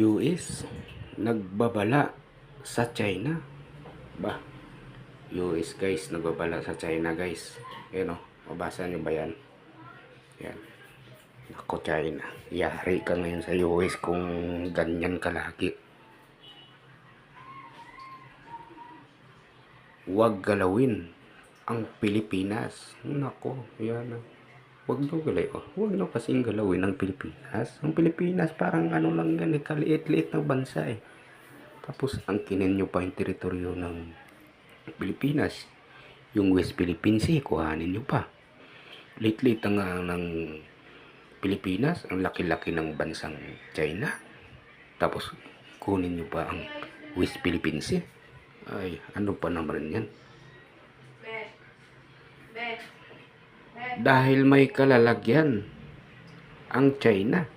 US nagbabala sa China. Ba, US guys, nagbabala sa China guys. Ayan o, mabasa nyo ba yan? Yan. Ako China, yari ka ngayon sa US kung ganyan ka lagi. Huwag galawin ang Pilipinas. Nako, yan o. Huwag nyo galawin. Huwag nyo kasing galawin ang Pilipinas. Ang Pilipinas parang ano lang yan, kaliit-liit na bansa eh. Tapos angkinin nyo pa yung teritoryo ng Pilipinas. Yung West Philippine Sea, kuhanin nyo pa. Liit-liit ng Pilipinas, ang laki-laki ng bansang China. Tapos kunin nyo pa ang West Philippine Sea. Ay, ano pa naman yan? Dahil may kalalagyan ang China.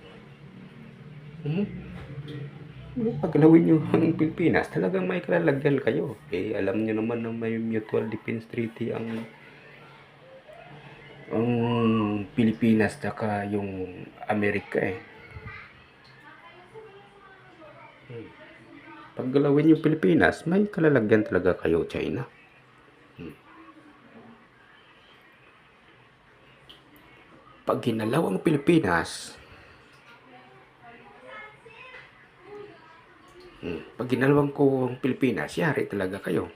Paglawin nyo ang Pilipinas, talagang may kalalagyan kayo. Eh, alam nyo naman na may Mutual Defense Treaty ang Pilipinas tsaka yung Amerika eh. Pag galawin yung Pilipinas, may kalalagyan talaga kayo, China. Pag ginalaw ang Pilipinas, pag ginalawang ko ang Pilipinas, yari talaga kayo.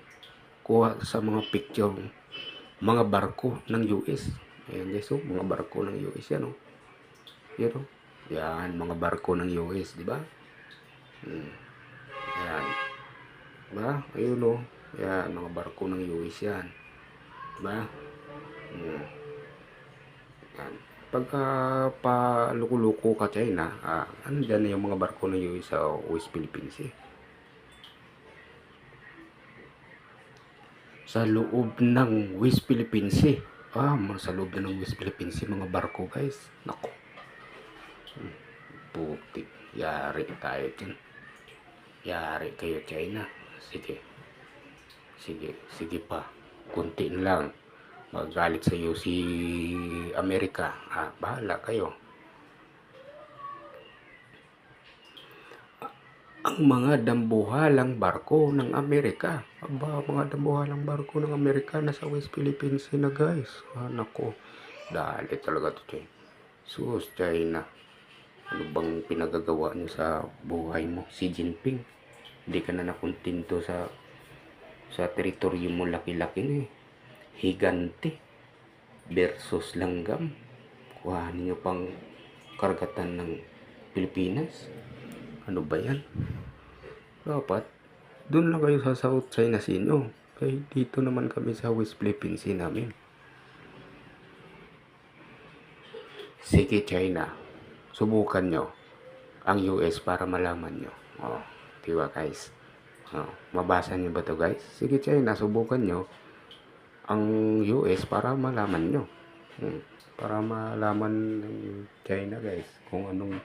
Kuha sa mga picture, mga barko ng US. Ayan guys, oh, mga barko ng US yan, oh. Yan, oh. Yan, mga barko ng US, di ba? Yan. Diba? Ayun, oh. Yan, mga barko ng US yan. Diba? Yan. Pagka paluluko ka China, andyan na yung mga barko ng US sa West Philippines eh. Sa loob ng West Philippines Sea. Sa loob na ng West Philippines Sea, mga barko guys. Naku. Putik. Yari tayo dyan. Yari kayo China. Sige. Sige pa. Kunti lang. Magalit sa iyo si Amerika. Bahala kayo. Ang mga dambuhalang barko ng Amerika. Mga dambuhalang barko ng Amerika nasa West Philippines na guys. Nako. Dali talaga to China. Sus China. Ano bang pinagagawa nyo sa buhay mo? Xi Jinping. Hindi ka na nakuntinto sa teritoryo mo, laki-laki na eh. Higante versus langgam. Kuhanin nyo pang karagatan ng Pilipinas. Ano ba yan? Dapat doon lang kayo sa South China Sea nyo. Kaya dito naman kami sa West Philippine Sea namin. Sige China, subukan nyo ang US para malaman nyo. Diba guys? Mabasa nyo ba to guys? Sige China, subukan nyo ang US para malaman nyo. Para malaman ng China guys kung anong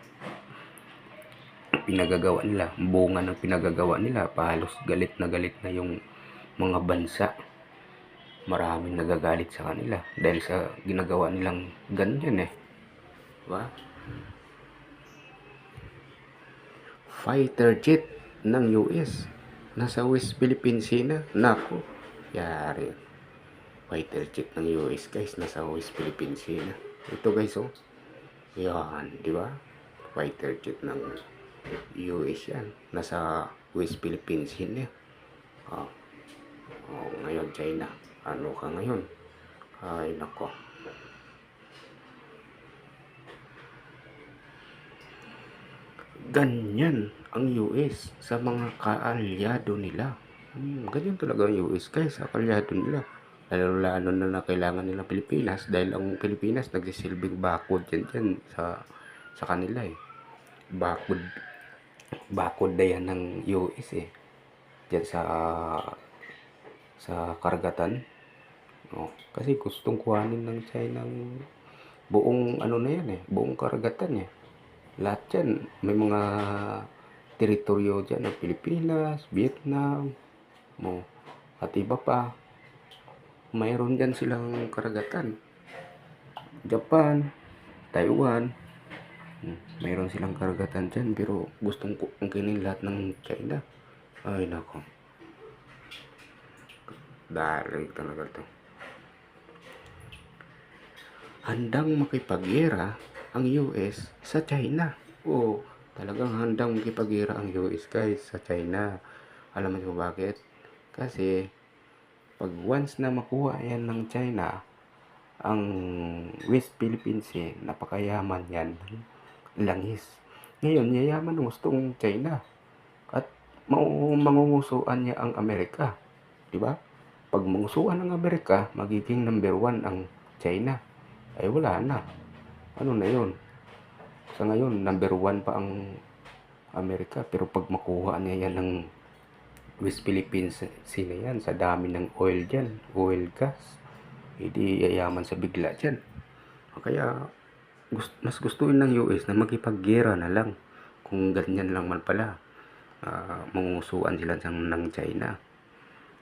pinagagawa nila, bunga ng pinagagawa nila. Pahalos galit na yung mga bansa. Maraming nagagalit sa kanila dahil sa ginagawa nilang ganyan eh. Diba? Fighter jet ng US nasa West Philippine Sea na. Naku, yari. Fighter jet ng US guys nasa West Philippine Sea na. Ito guys oh. Yan, di ba? Fighter jet ng US yan. Nasa West Philippine Sea na. Ngayon China. Ano ka ngayon? Ay nako. Ganyan ang US sa mga kaalyado nila. Ganyan talaga ang US guys sa kaalyado nila. Lalo na kailangan nila Pilipinas dahil ang Pilipinas nagsisilbing bakod dyan sa kanila eh. Bakod na yan ng US eh. Dyan sa karagatan. Kasi gustong kuhanin ng China ng buong ano na yan eh. Buong karagatan eh. Lahat yan. May mga teritoryo dyan ng Pilipinas, Vietnam, at iba pa. Mayroon dyan silang karagatan. Japan, Taiwan, Mayroon silang karagatan dyan pero gustong angkinin lahat ng China. Ay nako, dali talaga to. Handang makipaggera ang US sa China. Oo, talagang handang makipaggera ang US guys sa China. Alam mo kung bakit? Kasi pag once na makuha yan ng China, ang West Philippines napakayaman yan. Langis. Ngayon, yayaman ng gustong China at mangungusuan niya ang Amerika. Di ba? Pag mangusuan ng Amerika, magiging number 1 ang China. Ay wala na. Ano na yun? Sa ngayon, number 1 pa ang Amerika. Pero pag makuha niya yan ng West Philippines Sea na yan, sa dami ng oil dyan, oil gas, hindi yayaman sa bigla dyan. Kaya mas gustuin ng US na makipaggera na lang kung ganyan lang man pala. Mangungusuan sila ng China,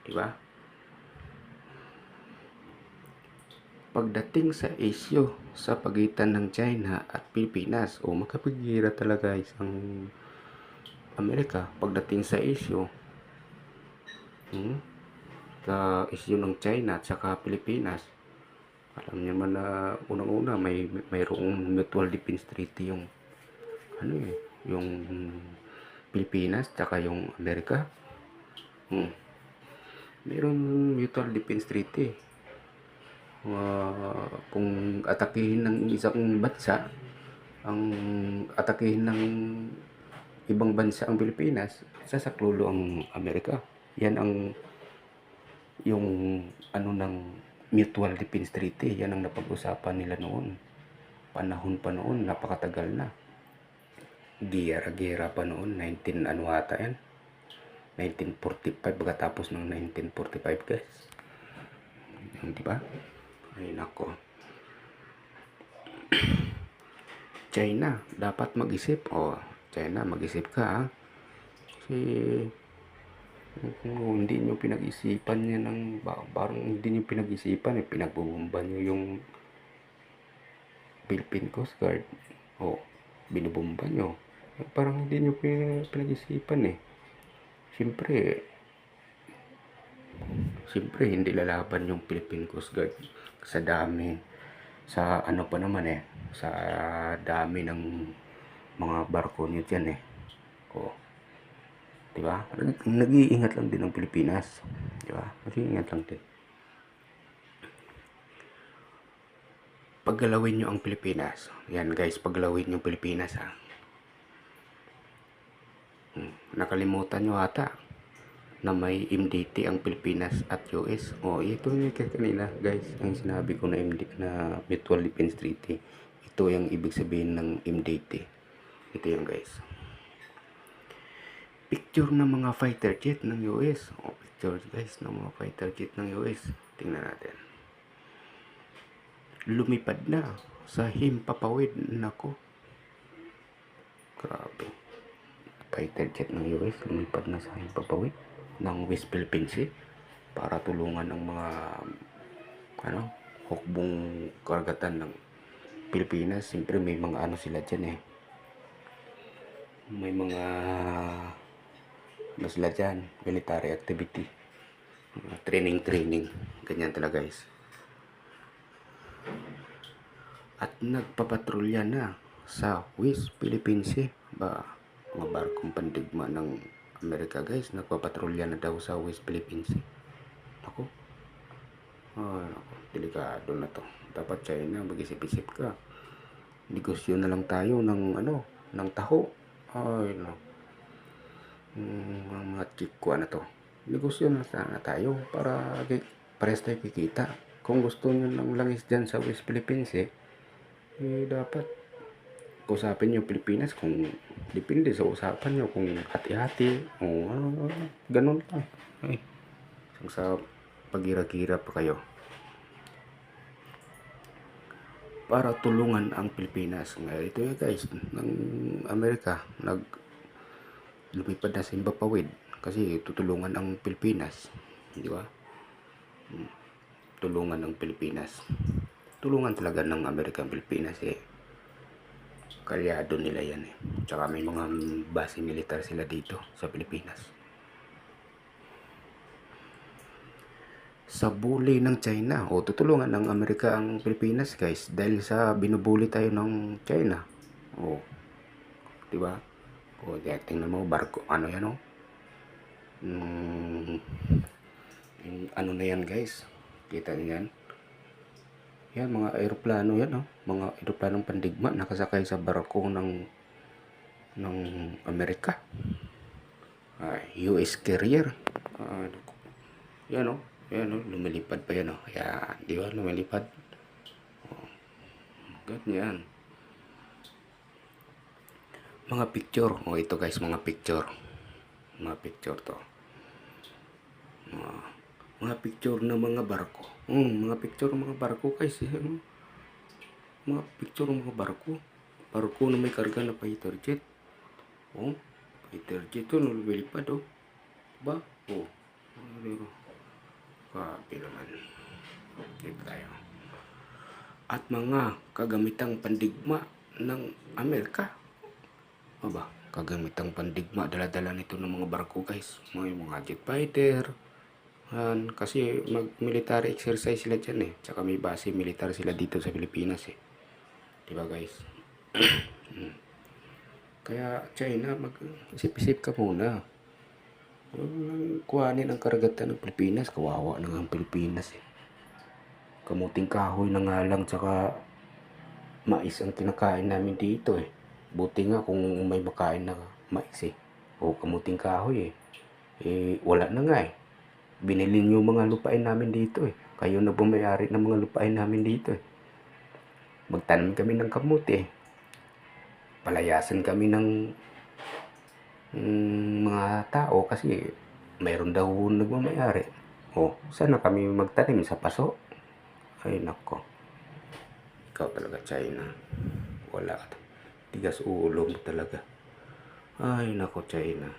di ba? Pagdating sa issue sa pagitan ng China at Pilipinas, makapaggera talaga isang Amerika pagdating sa issue ng China at saka Pilipinas. Alam niyo man na unang-una mayroong mutual defense treaty yung yung Pilipinas tsaka yung Amerika. Mayroong mutual defense treaty. Kung atakihin ng isang bansa, ang atakihin ng ibang bansa ang Pilipinas, sasaklulo ang Amerika. Yan ang yung ng mutual defense treaty. Yan ang napag-usapan nila noon. Panahon pa noon, napakatagal na. Gera pa noon, 19 ano ata yan? 1945, pagkatapos ng 1945 guys. Di ba? Ay nako. China, dapat mag-isip. China, mag-isip ka ha. Kasi kung hindi nyo pinag-isipan yan parang hindi nyo pinag-isipan pinagbubumba nyo yung Philippine Coast Guard. Binubumba nyo. Parang hindi nyo pinag-isipan Siyempre hindi lalaban yung Philippine Coast Guard sa dami, sa ano pa naman sa dami ng mga barko nyo dyan diba? Nag-iingat lang din ng Pilipinas, diba? Nag-iingat lang din. Paggalawin nyo ang Pilipinas. Yan guys, paggalawin nyo Pilipinas ha. Nakalimutan nyo ata na may MDT ang Pilipinas at US. Ito yung kanina guys, ang sinabi ko na Mutual Defense Treaty. Ito yung ibig sabihin ng MDT. Ito yung guys. Picture ng mga fighter jet ng US. Picture guys ng mga fighter jet ng US. Tingnan natin. Lumipad na sa Himpapawid. Nako. Grabe. Fighter jet ng US lumipad na sa Himpapawid ng West Philippine Sea para tulungan ang mga hukbong karagatan ng Pilipinas. Siyempre may mga sila dyan may mga sila dyan, military activity, training ganyan talaga guys. At nagpapatrolya na sa West Philippine Sea mga barkong pandigma ng Amerika guys, nagpapatrolya na daw sa West Philippine Sea. Ako delikado na to. Dapat China, mag-isip-isip ka. Negosyo na lang tayo ng taho. Mga chikwa na to. Negosyo na sana tayo para pares tayo kikita. Kung gusto nyo ng langis dyan sa West Philippines dapat usapin nyo Pilipinas. Kung depende sa usapan nyo, kung hati-hati ganun lang sa pagira-gira pa kayo para tulungan ang Pilipinas. Ito guys, ng Amerika lumipad na sa Himpapawid kasi tutulungan ang Pilipinas, di ba? Tulungan ng Pilipinas, tulungan talaga ng Amerika ang Pilipinas Kalyado nila yan eh. Tsaka may mga base militar sila dito sa Pilipinas. Sa bully ng China, o tutulungan ng Amerika ang Pilipinas guys dahil sa binubuli tayo ng China. O, di ba? O, tingnan mo barko, ano yan o? Ano na yan guys? Kita niyo yan? Yan, mga aeroplano yan, oh. Mga aeroplanong pandigma nakasakay sa barko ng Amerika. US carrier. Yan, oh. Yan, oh. Lumilipad pa yan, oh. Yan, di ba? Lumilipad. Oh. Ganyan. Mga picture. Oh, ito guys, mga picture. Mga picture to. Mga picture ng mga barko. Mga picture ng mga barko guys. Mga picture ng mga barko. Barko na may karga na fighter jet. Oh, fighter jet to lumilipad oh. Ba? Oh. Kapi naman. Dito tayo. At mga kagamitang pandigma ng Amerika. Aba, kagamitang pandigma dala-dala nito ng mga barko guys. Mga jet fighter. Kasi mag-military exercise sila dyan eh. Tsaka may base militar sila dito sa Pilipinas eh. Diba guys? Kaya China, mag-isip-isip ka muna. Kuhanin ang karagatan ng Pilipinas. Kawawa na nga ang Pilipinas eh. Kamuting kahoy na nga lang tsaka mais ang kinakain namin dito eh. Buti nga kung may makain na mais eh. O kamuting kahoy eh. Wala na nga eh. Binili niyo mga lupain namin dito eh. Kayo na bumayari ng mga lupain namin dito eh. Magtanim kami ng kamuti eh. Palayasan kami ng mga tao kasi mayroon daw nagmamayari. Sana kami magtanim sa paso? Ay nako. Ikaw talaga China. Wala ka. Tigas ulo mo talaga. Ay nako China.